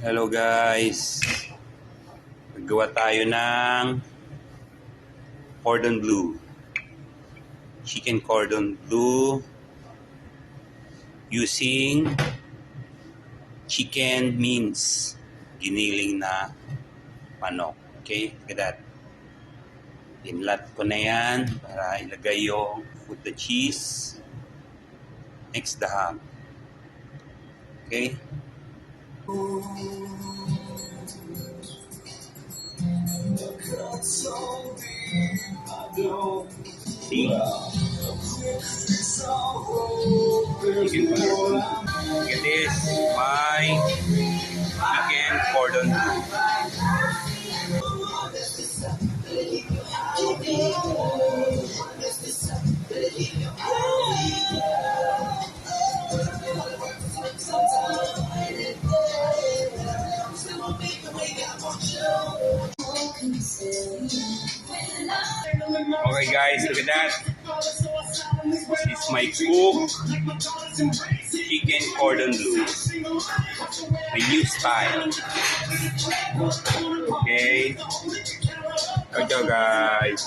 Hello guys, naggawa tayo ng cordon bleu, chicken cordon bleu using chicken mince, giniling na manok. Okay, look at that. Inlat ko na yan para ilagay yung with the cheese, next the ham. Okay. See? Look at this, my chicken cordon bleu. Okay guys, look at that. This is my cooked chicken cordon bleu. My new style. Okay. Ciao guys.